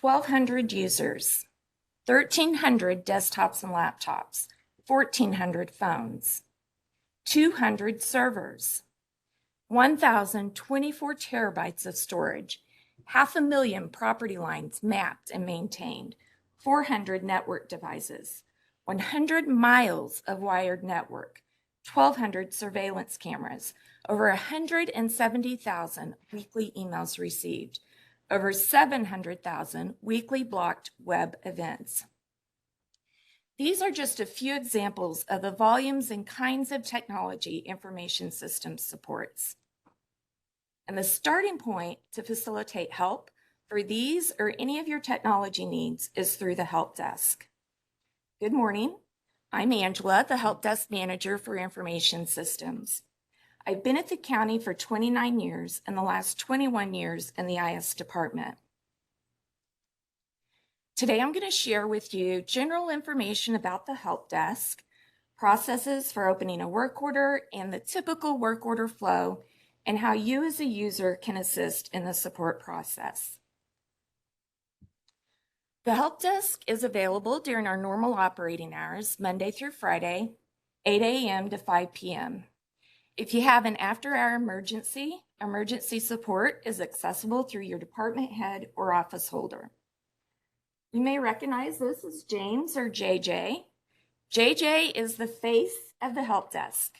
1,200 users, 1,300 desktops and laptops, 1,400 phones, 200 servers, 1,024 terabytes of storage, 500,000 property lines mapped and maintained, 400 network devices, 100 miles of wired network, 1,200 surveillance cameras, over 170,000 weekly emails received, over 700,000 weekly blocked web events. These are just a few examples of the volumes and kinds of technology information systems supports. And the starting point to facilitate help for these or any of your technology needs is through the help desk. Good morning. I'm Angela, the help desk manager for information systems. I've been at the county for 29 years and the last 21 years in the IS department. Today, I'm going to share with you general information about the help desk, processes for opening a work order and the typical work order flow, and how you as a user can assist in the support process. The help desk is available during our normal operating hours, Monday through Friday, 8 a.m. to 5 p.m. If you have an after-hour emergency, emergency support is accessible through your department head or office holder. You may recognize this as James or JJ. JJ is the face of the help desk.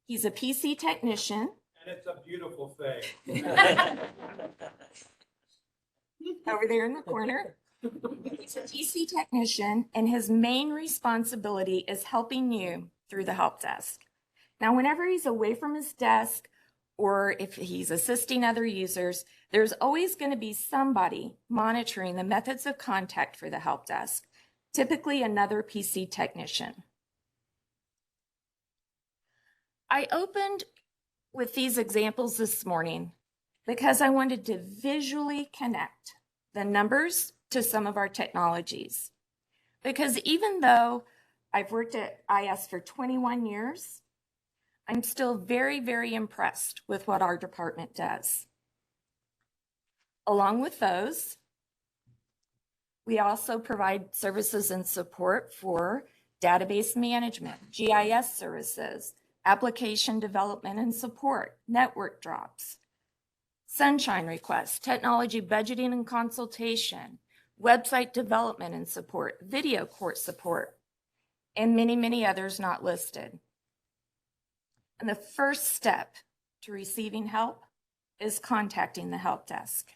He's a PC technician. And it's a beautiful thing. Over there in the corner. He's a PC technician, and his main responsibility is helping you through the help desk. Now, whenever he's away from his desk, or if he's assisting other users, there's always going to be somebody monitoring the methods of contact for the help desk, typically another PC technician. I opened with these examples this morning because I wanted to visually connect the numbers to some of our technologies. Because even though I've worked at IS for 21 years, I'm still very, very impressed with what our department does. Along with those, we also provide services and support for database management, GIS services, application development and support, network drops, sunshine requests, technology budgeting and consultation, website development and support, video court support, and many, many others not listed. And the first step to receiving help is contacting the help desk.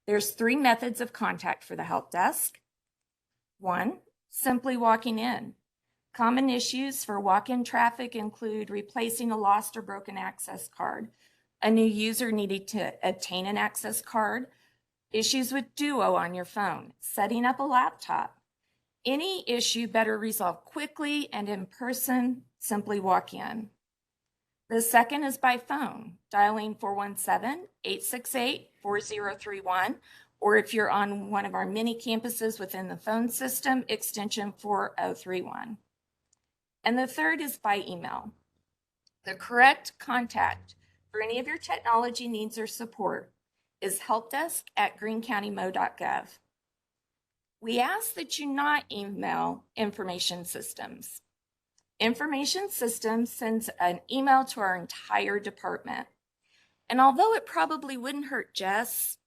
There's 3 methods of contact for the help desk. 1, simply walking in. Common issues for walk-in traffic include replacing a lost or broken access card, a new user needing to obtain an access card, issues with Duo on your phone, setting up a laptop. Any issue better resolved quickly and in person, simply walk in. The second is by phone, dialing 417-868-4031, or if you're on one of our many campuses within the phone system, extension 4031. And the third is by email. The correct contact for any of your technology needs or support is helpdesk@greenecountymo.gov. We ask that you not email information systems. Information systems sends an email to our entire department. And although it probably wouldn't hurt Jess,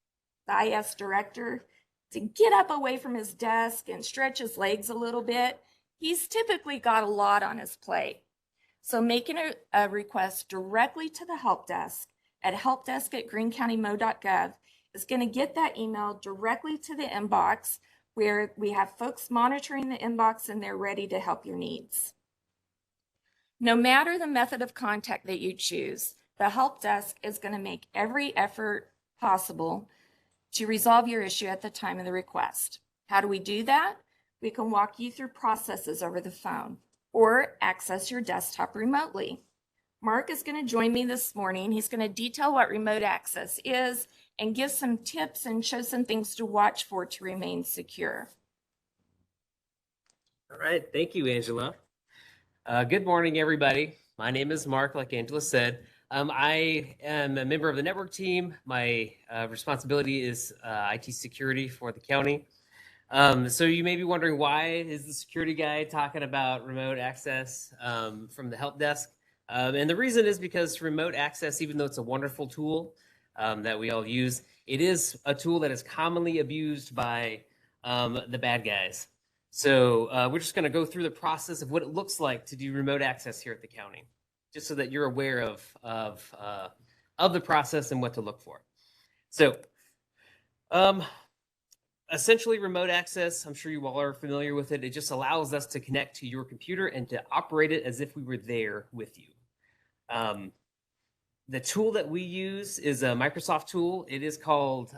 the IS director, to get up away from his desk and stretch his legs a little bit, he's typically got a lot on his plate. So making a request directly to the help desk at helpdesk@greenecountymo.gov is going to get that email directly to the inbox where we have folks monitoring the inbox and they're ready to help your needs. No matter the method of contact that you choose, the help desk is going to make every effort possible to resolve your issue at the time of the request. How do we do that? We can walk you through processes over the phone or access your desktop remotely. Mark is going to join me this morning. He's going to detail what remote access is and give some tips and show some things to watch for to remain secure. All right, thank you, Angela. Good morning, everybody. My name is Mark, like Angela said. I am a member of the network team. My responsibility is IT security for the county. So you may be wondering, why is the security guy talking about remote access from the help desk? And the reason is because remote access, even though it's a wonderful tool that we all use, it is a tool that is commonly abused by the bad guys. So we're just going to go through the process of what it looks like to do remote access here at the county, just so that you're aware of the process and what to look for. So essentially, remote access, I'm sure you all are familiar with it. It just allows us to connect to your computer and to operate it as if we were there with you. The tool that we use is a Microsoft tool. It is called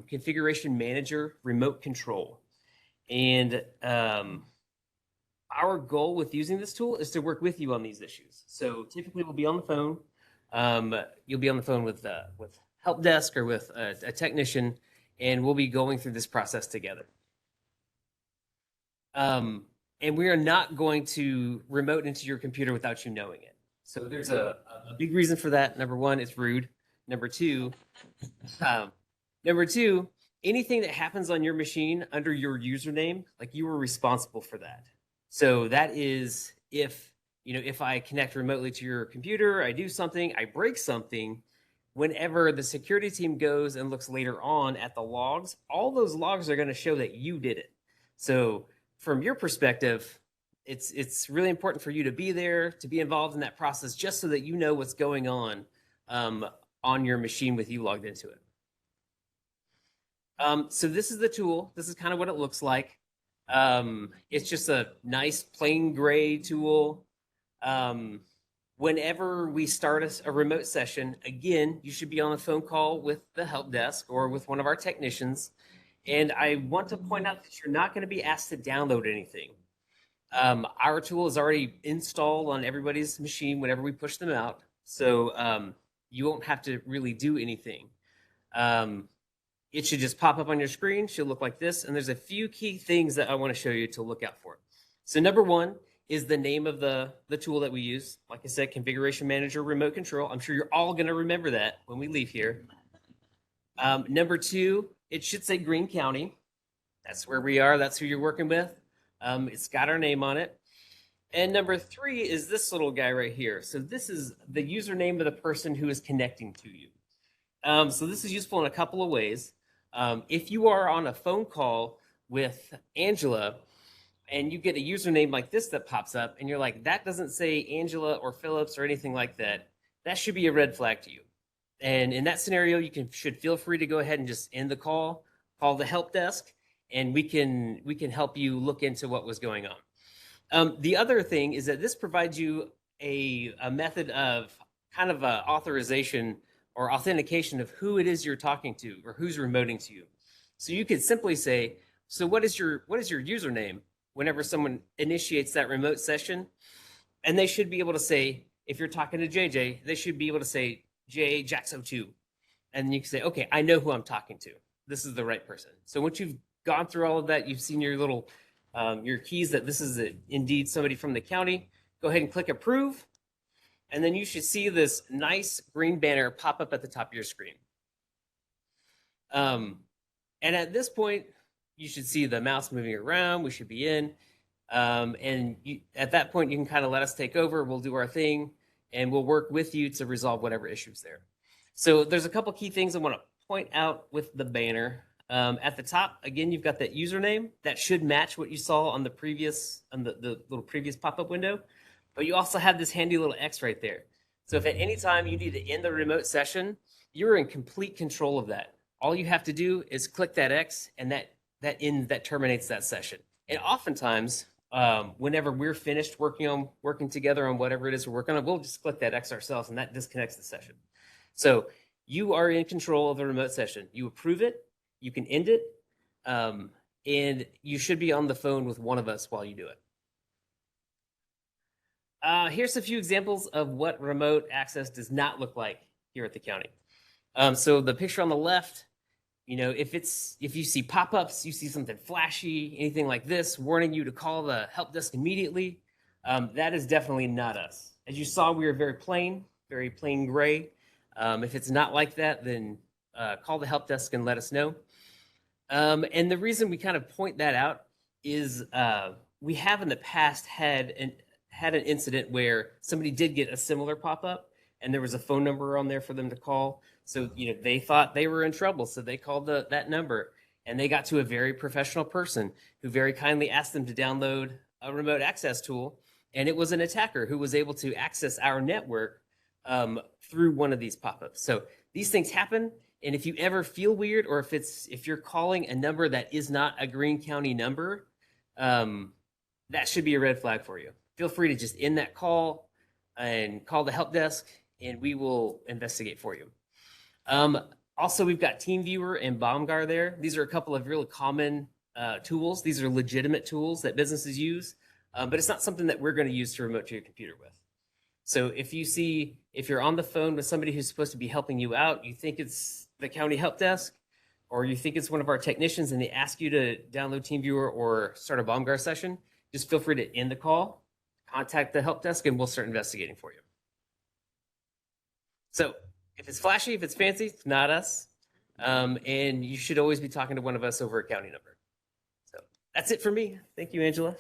Configuration Manager Remote Control. And our goal with using this tool is to work with you on these issues. So typically we'll be on the phone. You'll be on the phone with Helpdesk or with a technician, and we'll be going through this process together. And we are not going to remote into your computer without you knowing it. So there's a big reason for that. Number one, it's rude. Number two, anything that happens on your machine under your username, like, you are responsible for that. So that is, if I connect remotely to your computer, I do something, I break something, whenever the security team goes and looks later on at the logs, all those logs are going to show that you did it. So from your perspective, it's really important for you to be there, to be involved in that process, just so that you know what's going on your machine with you logged into it. So this is the tool. This is kind of what it looks like. It's just a nice plain gray tool. Whenever we start a remote session, again, you should be on a phone call with the help desk or with one of our technicians. And I want to point out that you're not going to be asked to download anything. Our tool is already installed on everybody's machine whenever we push them out. So you won't have to really do anything. It should just pop up on your screen. Should look like this. And there's a few key things that I want to show you to look out for. So number one is the name of the tool that we use. Like I said, Configuration Manager Remote Control. I'm sure you're all going to remember that when we leave here. Number two, it should say Greene County. That's where we are. That's who you're working with. It's got our name on it. And number three is this little guy right here. So this is the username of the person who is connecting to you. So this is useful in a couple of ways. If you are on a phone call with Angela and you get a username like this that pops up and you're like, that doesn't say Angela or Phillips or anything like that, that should be a red flag to you. And in that scenario, you should feel free to go ahead and just end the call the help desk, and we can help you look into what was going on. The other thing is that this provides you a method of kind of authorization or authentication of who it is you're talking to or who's remoting to you. So you could simply say, so what is your username whenever someone initiates that remote session? And they should be able to say, if you're talking to JJ, they should be able to say JJaxo2. And you can say, okay, I know who I'm talking to. This is the right person. So once you've gone through all of that, you've seen your little your keys that this is indeed somebody from the county, go ahead and click approve. And then you should see this nice green banner pop up at the top of your screen. And at this point, you should see the mouse moving around. We should be in. And at that point, you can kind of let us take over. We'll do our thing, and we'll work with you to resolve whatever issues there. So there's a couple key things I want to point out with the banner. At the top, again, you've got that username. That should match what you saw on the little previous pop-up window. But you also have this handy little X right there. So if at any time you need to end the remote session, you're in complete control of that. All you have to do is click that X, and that terminates that session. And oftentimes, whenever we're finished working together on whatever it is we're working on, we'll just click that X ourselves, and that disconnects the session. So you are in control of the remote session. You approve it, you can end it, and you should be on the phone with one of us while you do it. Here's a few examples of what remote access does not look like here at the county. So the picture on the left, if you see pop-ups, you see something flashy, anything like this, warning you to call the help desk immediately, that is definitely not us. As you saw, we are very plain. very plain gray. If it's not like that, then call the help desk and let us know. And the reason we kind of point that out is we have in the past had an incident where somebody did get a similar pop-up and there was a phone number on there for them to call. So, they thought they were in trouble. So they called that number and they got to a very professional person who very kindly asked them to download a remote access tool. And it was an attacker who was able to access our network through one of these pop-ups. So these things happen. And if you ever feel weird, or if you're calling a number that is not a Greene County number, that should be a red flag for you. Feel free to just end that call and call the help desk, and we will investigate for you. Also, we've got TeamViewer and BombGuard there. These are a couple of really common tools. These are legitimate tools that businesses use, but it's not something that we're going to use to remote to your computer with. So if you're on the phone with somebody who's supposed to be helping you out, you think it's the county help desk, or you think it's one of our technicians and they ask you to download TeamViewer or start a BombGuard session, just feel free to end the call, contact the help desk, and we'll start investigating for you. So if it's flashy, if it's fancy, it's not us. And you should always be talking to one of us over a county number. So that's it for me. Thank you, Angela.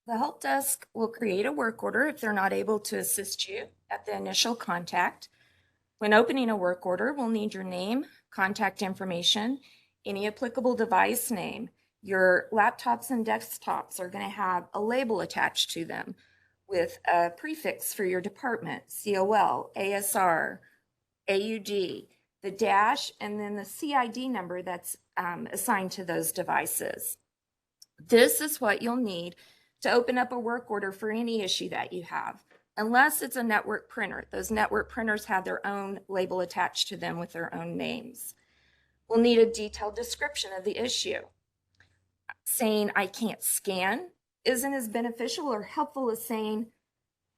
The help desk will create a work order if they're not able to assist you at the initial contact. When opening a work order, we'll need your name, contact information, any applicable device name. Your laptops and desktops are going to have a label attached to them with a prefix for your department, COL, ASR, AUD, the dash, and then the CID number that's assigned to those devices. This is what you'll need to open up a work order for any issue that you have, unless it's a network printer. Those network printers have their own label attached to them with their own names. We'll need a detailed description of the issue. Saying I can't scan isn't as beneficial or helpful as saying,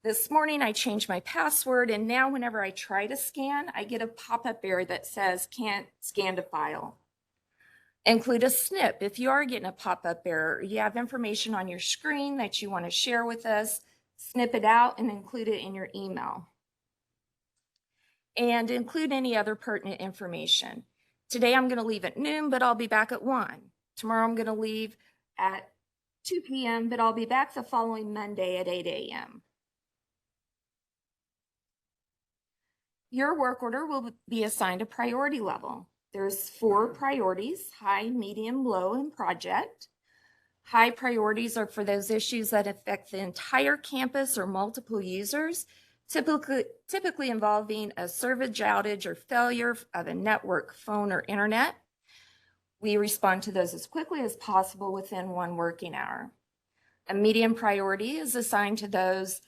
this morning I changed my password and now whenever I try to scan, I get a pop-up error that says can't scan to file. Include a snip. If you are getting a pop-up error, you have information on your screen that you want to share with us, snip it out and include it in your email. And include any other pertinent information. Today I'm going to leave at noon, but I'll be back at 1. Tomorrow I'm going to leave at 2 p.m., but I'll be back the following Monday at 8 a.m. Your work order will be assigned a priority level. There's 4 priorities: high, medium, low, and project. High priorities are for those issues that affect the entire campus or multiple users, typically involving a service outage or failure of a network, phone, or internet. We respond to those as quickly as possible within 1 working hour. A medium priority is assigned to those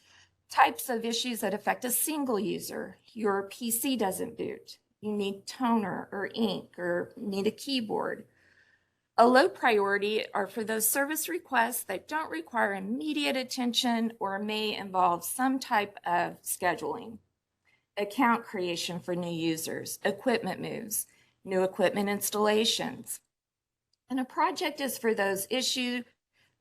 types of issues that affect a single user. Your PC doesn't boot. You need toner or ink or need a keyboard. A low priority are for those service requests that don't require immediate attention or may involve some type of scheduling. Account creation for new users, equipment moves, new equipment installations. And a project is for those issues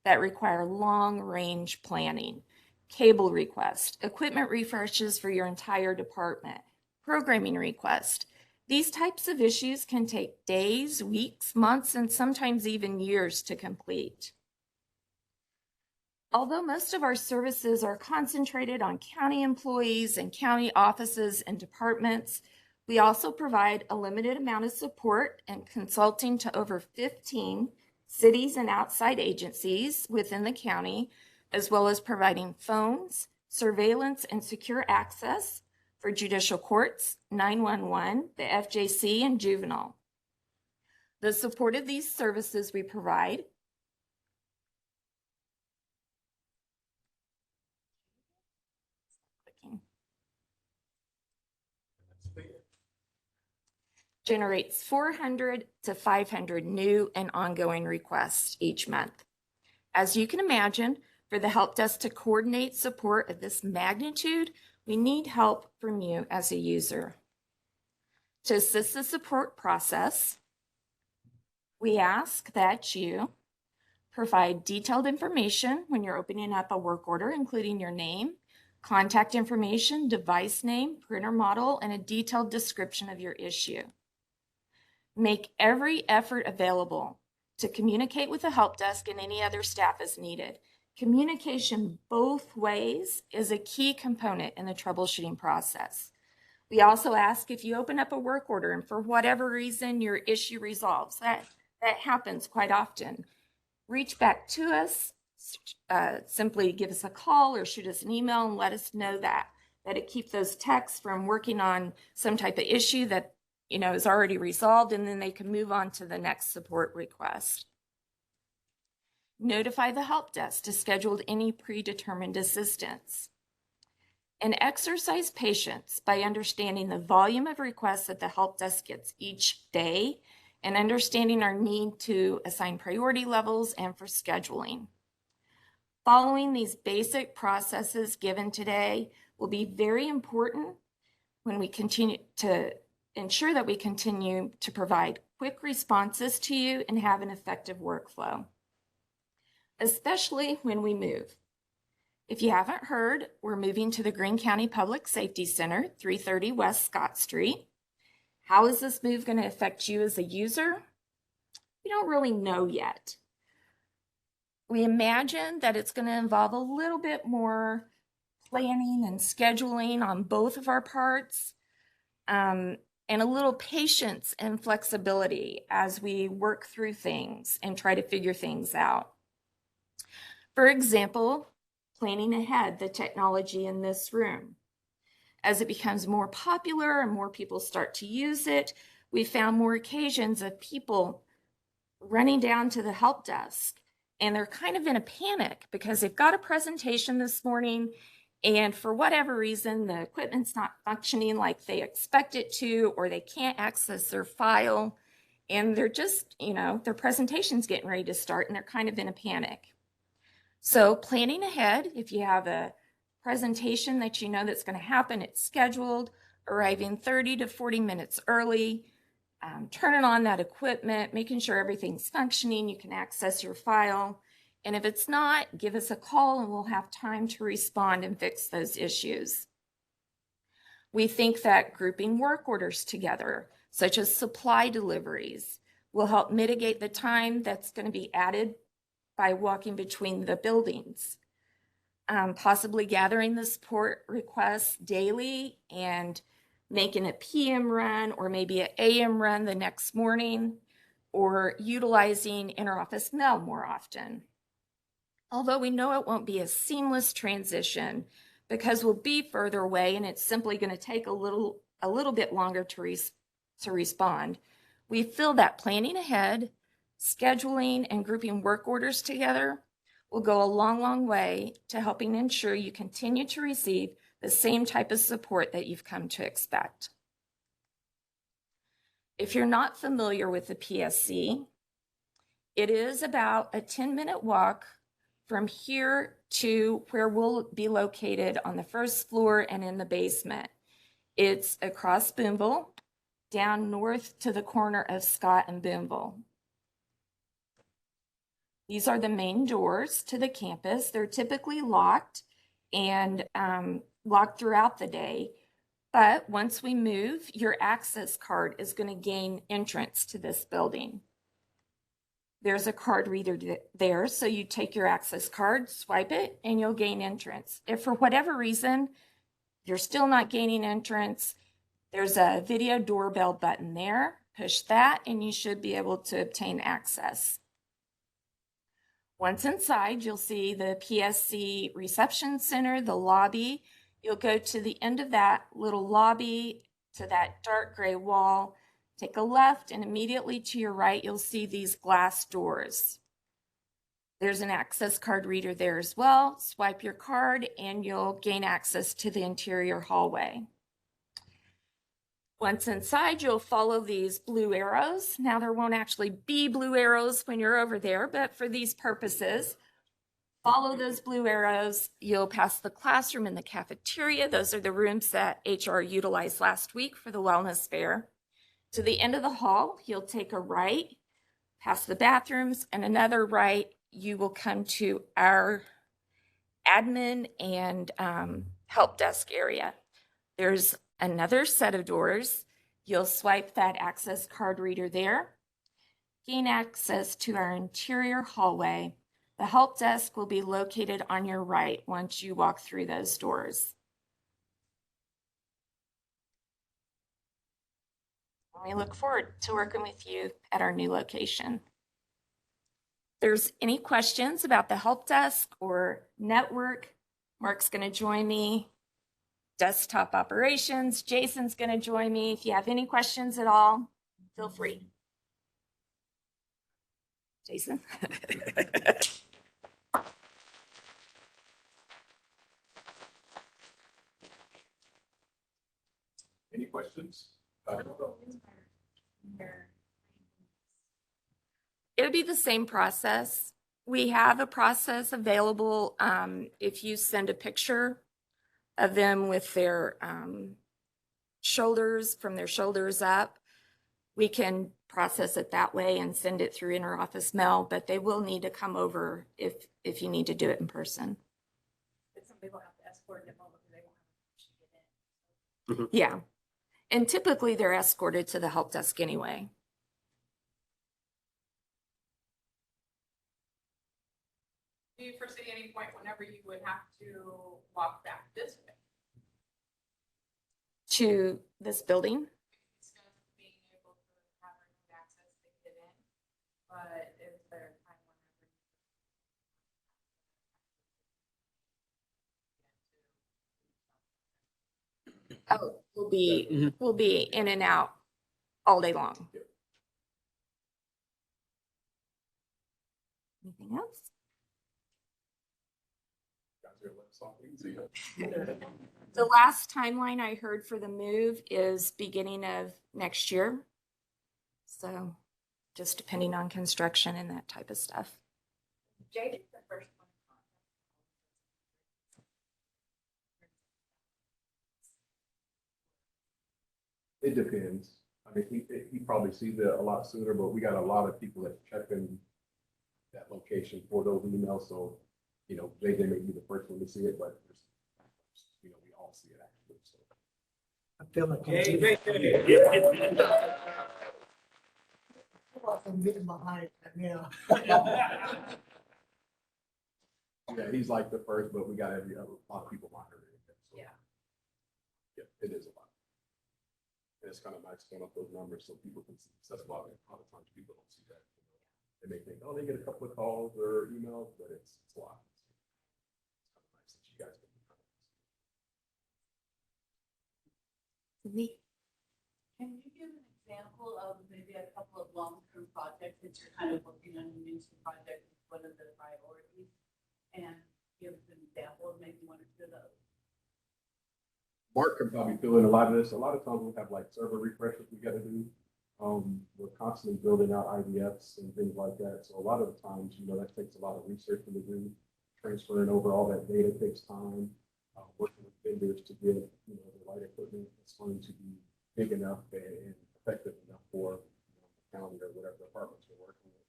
that require long-range planning. Cable request, equipment refreshes for your entire department, programming request. These types of issues can take days, weeks, months, and sometimes even years to complete. Although most of our services are concentrated on county employees and county offices and departments, we also provide a limited amount of support and consulting to over 15 cities and outside agencies within the county, as well as providing phones, surveillance, and secure access for judicial courts, 911, the FJC, and juvenile. The support of these services we provide generates 400 to 500 new and ongoing requests each month. As you can imagine, for the help desk to coordinate support of this magnitude, we need help from you as a user. To assist the support process, we ask that you Provide detailed information when you're opening up a work order, including your name, contact information, device name, printer model, and a detailed description of your issue. Make every effort available to communicate with the help desk and any other staff as needed. Communication both ways is a key component in the troubleshooting process. We also ask if you open up a work order and for whatever reason your issue resolves. That happens quite often. Reach back to us, simply give us a call or shoot us an email and let us know that it keeps those techs from working on some type of issue that is already resolved, and then they can move on to the next support request. Notify the help desk to schedule any predetermined assistance. And exercise patience by understanding the volume of requests that the help desk gets each day and understanding our need to assign priority levels and for scheduling. Following these basic processes given today will be very important when we continue to ensure that we continue to provide quick responses to you and have an effective workflow, especially when we move. If you haven't heard, we're moving to the Greene County Public Safety Center, 330 West Scott Street. How is this move going to affect you as a user? We don't really know yet. We imagine that it's going to involve a little bit more planning and scheduling on both of our parts, and a little patience and flexibility as we work through things and try to figure things out. For example, planning ahead the technology in this room. As it becomes more popular and more people start to use it, we found more occasions of people running down to the help desk, and they're kind of in a panic because they've got a presentation this morning and for whatever reason, the equipment's not functioning like they expect it to, or they can't access their file, and they're just, their presentation's getting ready to start and they're kind of in a panic. So planning ahead, if you have a presentation that that's going to happen, it's scheduled, arriving 30 to 40 minutes early, turning on that equipment, making sure everything's functioning, you can access your file. And if it's not, give us a call and we'll have time to respond and fix those issues. We think that grouping work orders together, such as supply deliveries, will help mitigate the time that's going to be added by walking between the buildings. Possibly gathering the support requests daily and making a PM run or maybe an AM run the next morning, or utilizing interoffice mail more often. Although we know it won't be a seamless transition because we'll be further away and it's simply going to take a little bit longer to respond, we feel that planning ahead, scheduling, and grouping work orders together will go a long, long way to helping ensure you continue to receive the same type of support that you've come to expect. If you're not familiar with the PSC, it is about a 10-minute walk from here to where we'll be located on the first floor and in the basement. It's across Boonville, down north to the corner of Scott and Boonville. These are the main doors to the campus. They're typically locked and locked throughout the day. But once we move, your access card is going to gain entrance to this building. There's a card reader there, so you take your access card, swipe it, and you'll gain entrance. If for whatever reason you're still not gaining entrance, there's a video doorbell button there. Push that, and you should be able to obtain access. Once inside, you'll see the PSC reception center, the lobby. You'll go to the end of that little lobby to that dark gray wall. Take a left, and immediately to your right, you'll see these glass doors. There's an access card reader there as well. Swipe your card, and you'll gain access to the interior hallway. Once inside, you'll follow these blue arrows. Now, there won't actually be blue arrows when you're over there, but for these purposes, follow those blue arrows. You'll pass the classroom and the cafeteria. Those are the rooms that HR utilized last week for the wellness fair. To the end of the hall, you'll take a right, past the bathrooms, and another right, you will come to our admin and help desk area. There's another set of doors. You'll swipe that access card reader there, gain access to our interior hallway. The help desk will be located on your right once you walk through those doors. We look forward to working with you at our new location. If there's any questions about the help desk or network, Mark's going to join me. Desktop operations, Jason's going to join me. If you have any questions at all, feel free. Jason? Any questions? It would be the same process. We have a process available if you send a picture of them with their shoulders, from their shoulders up. We can process it that way and send it through interoffice mail, but they will need to come over if you need to do it in person. But some people have to escort them over because they won't have permission to get in. Yeah. And typically they're escorted to the help desk anyway. Do you foresee any point whenever you would have to walk back this way? To this building? Instead of being able to have remote access to get in, but is there a time whenever? Oh, we'll be in and out all day long. Anything else? The last timeline I heard for the move is beginning of next year. So just depending on construction and that type of stuff. Jade is the first one. It depends. I mean, he probably sees it a lot sooner, but we got a lot of people that check in that location for those emails. So, you know, JJ may be the first one to see it, but there's, you know, we all see it actually. So. I feel like I'm getting behind it now. Yeah, he's like the first, but we got a lot of people monitoring it. So, Yeah. Yeah, it is a lot. And it's kind of nice to up those numbers so people can see. That's why a lot of times people don't see that. You know. They may think, oh, they get a couple of calls or emails, but it's a lot. It's kind of nice that you guys can. Can you give an example of maybe a couple of long-term projects that you're kind of working on, a new project, one of the priorities, and give us an example of maybe one or two of those? Mark can probably fill in a lot of this. A lot of times we have like server refreshes we got to do. We're constantly building out IDFs and things like that. So a lot of the times, you know, that takes a lot of research to do. Transferring over all that data takes time. Working with vendors to get, you know, the right equipment that's going to be big enough and effective enough for, you know, the county or whatever departments we're working with.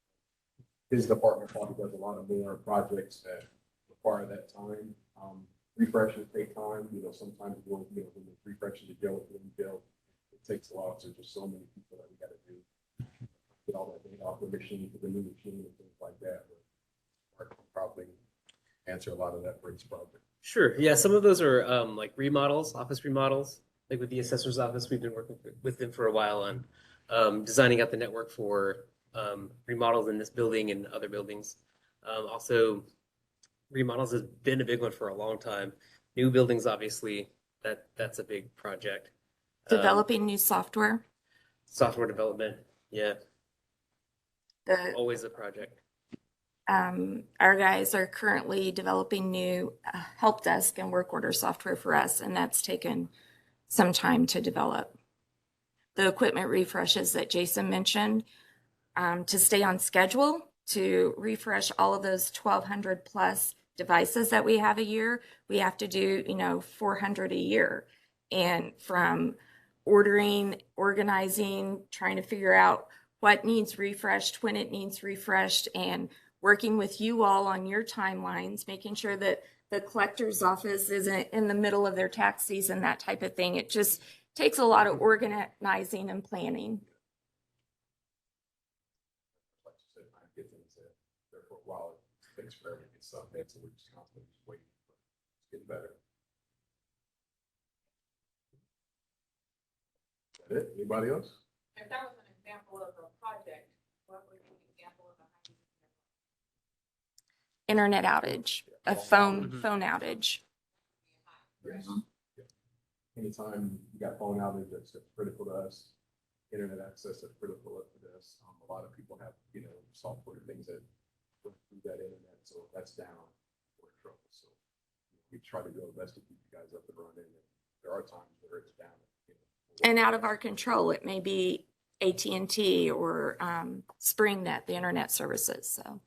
His department probably does a lot of more projects that require that time. Refreshes take time. You know, sometimes we'll, you know, when the refreshes are built, it takes a while. So there's so many people that we got to do. Get all that data off the machine to the new machine and things like that. But Mark will probably answer a lot of that for each project. Sure. Yeah, some of those are like remodels, office remodels. Like with the assessor's office, we've been working with them for a while on designing out the network for remodels in this building and other buildings. Also, remodels has been a big one for a long time. New buildings, obviously, that's a big project. Developing new software. Software development, yeah, The always a project. our guys are currently developing new help desk and work order software for us, and that's taken some time to develop. The equipment refreshes that Jason mentioned, to stay on schedule, to refresh all of those 1,200 plus devices that we have a year, we have to do, you know, 400 a year. And from ordering, organizing, trying to figure out what needs refreshed, when it needs refreshed, and working with you all on your timelines, making sure that the collector's office isn't in the middle of their tax season, that type of thing. It just takes a lot of organizing and planning. Like you said, I get things there for a while. It takes forever to get stuff in, so we're just constantly just waiting. But it's getting better. Is that it? Anybody else? If that was an example of a project, what would be an example of a Internet outage, a phone outage. Yes. Yeah. Anytime you got phone outage, that's critical to us. Internet access is critical to us. A lot of people have, software things that go through that internet, so if that's down, we're in trouble. So we try to do our best to keep you guys up and running. And there are times where it's down. And out of our control, it may be AT&T or SpringNet, the internet services. So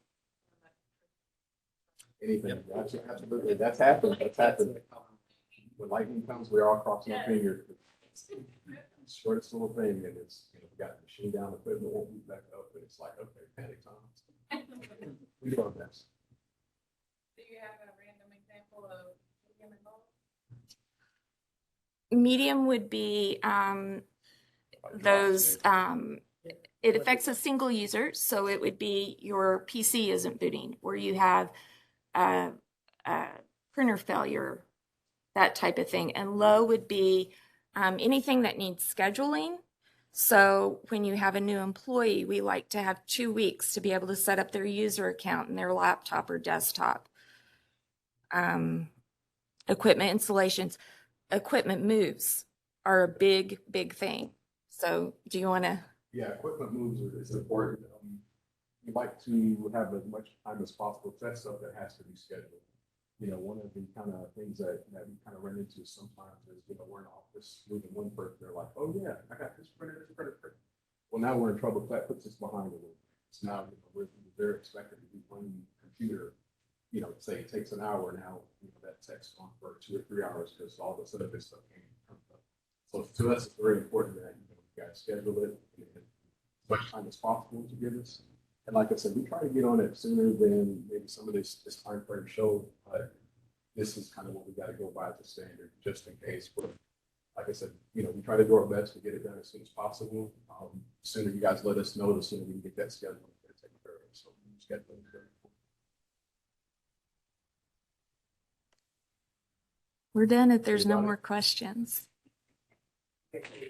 Anything, absolutely, that's happened, When lightning comes, we're all crossing our fingers. Shortest little thing, and it's, we got the machine down, equipment won't boot back up, and it's like, okay, panic time. We do our best. Do you have a random example of medium and low? medium would be those, it affects a single user. So it would be your PC isn't booting, or you have a printer failure, that type of thing. And low would be anything that needs scheduling. So when you have a new employee, we like to have 2 weeks to be able to set up their user account in their laptop or desktop. Equipment installations, equipment moves are a big, big thing. So do you want to? Yeah, equipment moves is important. We like to have as much time as possible. That's stuff that has to be scheduled. One of the kind of things that we kind of run into sometimes is, we're in office moving one person. They're like, oh yeah, I got this printer, this printer. Well, now we're in trouble. That puts us behind a little. So now they're expected to be one computer. Say it takes an hour now, that tech's on for 2 or 3 hours because all this other stuff came up. So to us, it's very important that you guys schedule it as much time as possible to give us. And like I said, we try to get on it sooner than maybe some of this time frame showed, but this is kind of what we got to go by as a standard, just in case. But like I said, we try to do our best to get it done as soon as possible. The sooner you guys let us know, the sooner we can get that scheduled and taken care of. So scheduling is very important. We're done if there's no Anybody? more questions.